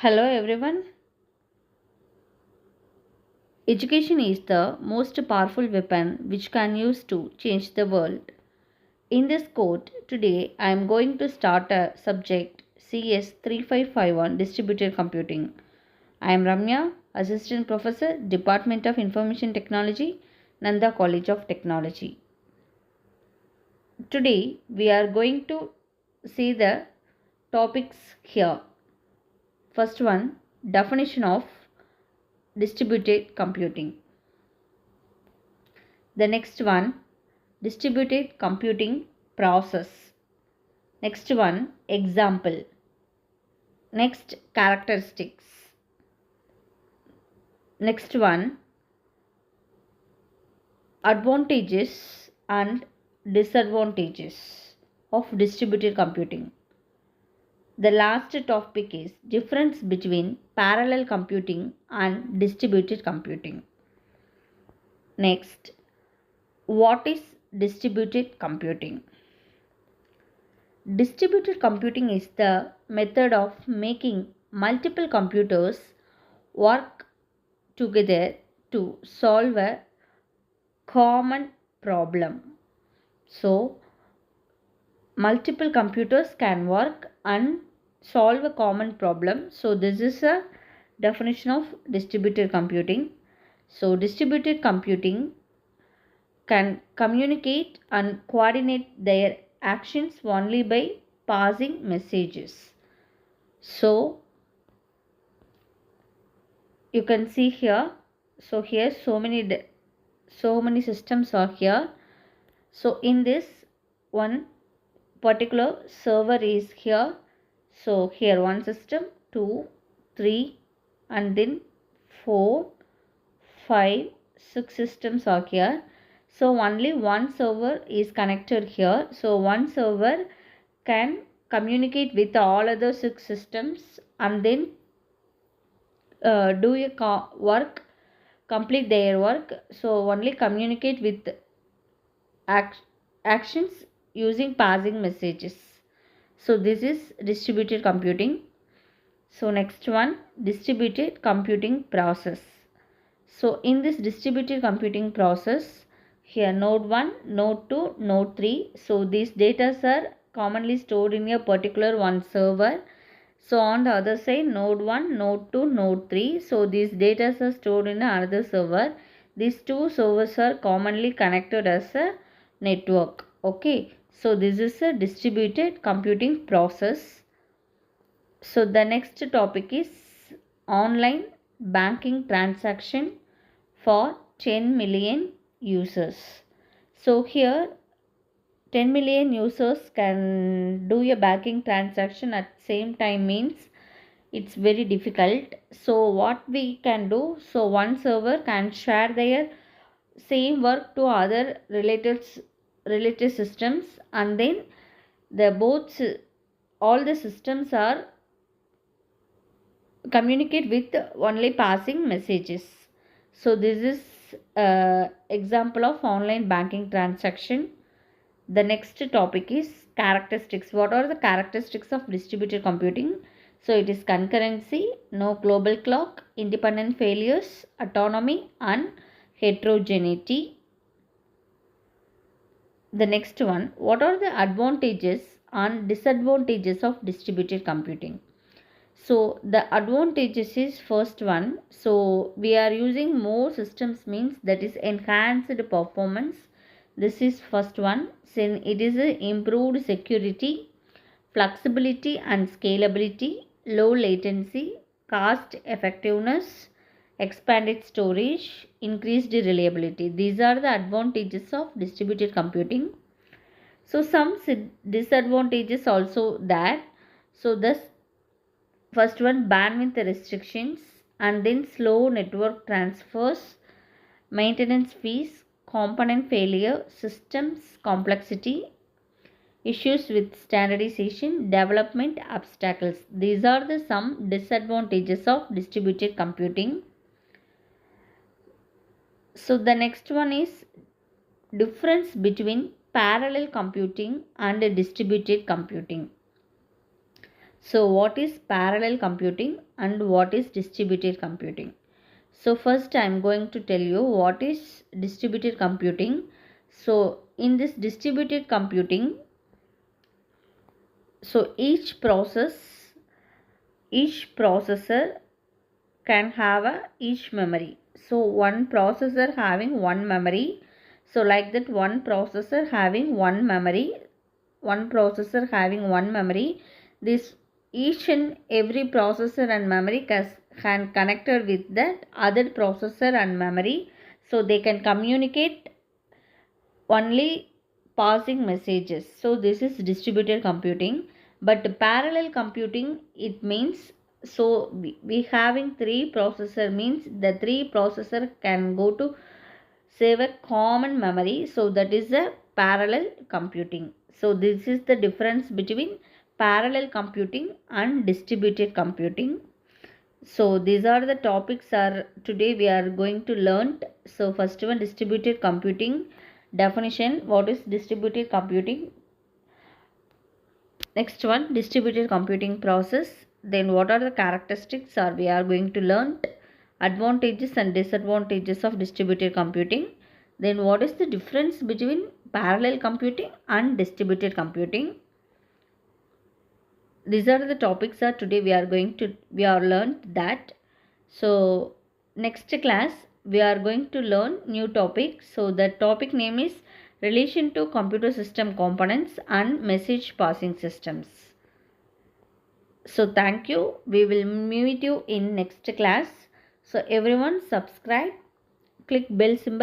Hello everyone. Education is the most powerful weapon which can use to change the world. In this quote, today I am going to start a subject CS 3551 Distributed Computing. I am Ramya, Assistant Professor, Department of Information Technology, Nanda College of Technology. Today we are going to see the topics here. First one, definition of distributed computing. The next one, distributed computing process. Next one, example. Next, characteristics. Next one, advantages and disadvantages of distributed computing. The last topic is difference between parallel computing and distributed computing. Next, what is distributed computing? Distributed computing is the method of making multiple computers work together to solve a common problem. So, multiple computers can work and solve a common problem. So, this is a definition of distributed computing. So, distributed computing can communicate and coordinate their actions only by passing messages. So you can see here, so here so many systems are here. So in this one particular server is here. So here one system, 2, 3 and then 4, 5, 6 systems are here. So only one server is connected here. So one server can communicate with all other 6 systems and then do a work, complete their work. So only communicate with actions using passing messages. So this is distributed computing. So next one, distributed computing process. So in this distributed computing process, here node 1, node 2, node 3. So these data are commonly stored in a particular one server. So on the other side, node 1, node 2, node 3. So these data are stored in another server. These two servers are commonly connected as a network. Okay. So this is a distributed computing process. So the next topic is online banking transaction for 10 million users. So here 10 million users can do a banking transaction at same time means it's very difficult. So what we can do, so one server can share their same work to other related systems and then the both all the systems are communicate with only passing messages. So this is example of online banking transaction. The next topic is characteristics. What are the characteristics of distributed computing? So it is concurrency, no global clock, independent failures, autonomy and heterogeneity. The next one, what are the advantages and disadvantages of distributed computing? So the advantages is first one, so we are using more systems means that is enhanced performance. This is first one. Then it is improved security, flexibility and scalability, low latency, cost effectiveness, expanded storage, increased reliability. These are the advantages of distributed computing. So some disadvantages also that. So thus first one, bandwidth restrictions and then slow network transfers, maintenance fees, component failure, systems complexity, issues with standardization, development obstacles. These are the some disadvantages of distributed computing. So the next one is difference between parallel computing and distributed computing. So what is parallel computing and what is distributed computing? So first I am going to tell you what is distributed computing. So in this distributed computing, so each processor can have each memory. So one processor having one memory. So like that, one processor having one memory, this each and every processor and memory can connected with that other processor and memory, so they can communicate only passing messages. So this is distributed computing. But parallel computing, it means, so we having three processor means the three processor can go to save a common memory, so that is a parallel computing. So this is the difference between parallel computing and distributed computing. So these are the topics are today we are going to learn. So first one, distributed computing definition. What is distributed computing? Next one, distributed computing process. Then what are the characteristics are we are going to learn. Advantages and disadvantages of distributed computing. Then what is the difference between parallel computing and distributed computing? These are the topics that today we are learned that. So next class we are going to learn new topic. So the topic name is relation to computer system components and message passing systems. So thank you. We will meet you in next class. So everyone subscribe, click bell symbol.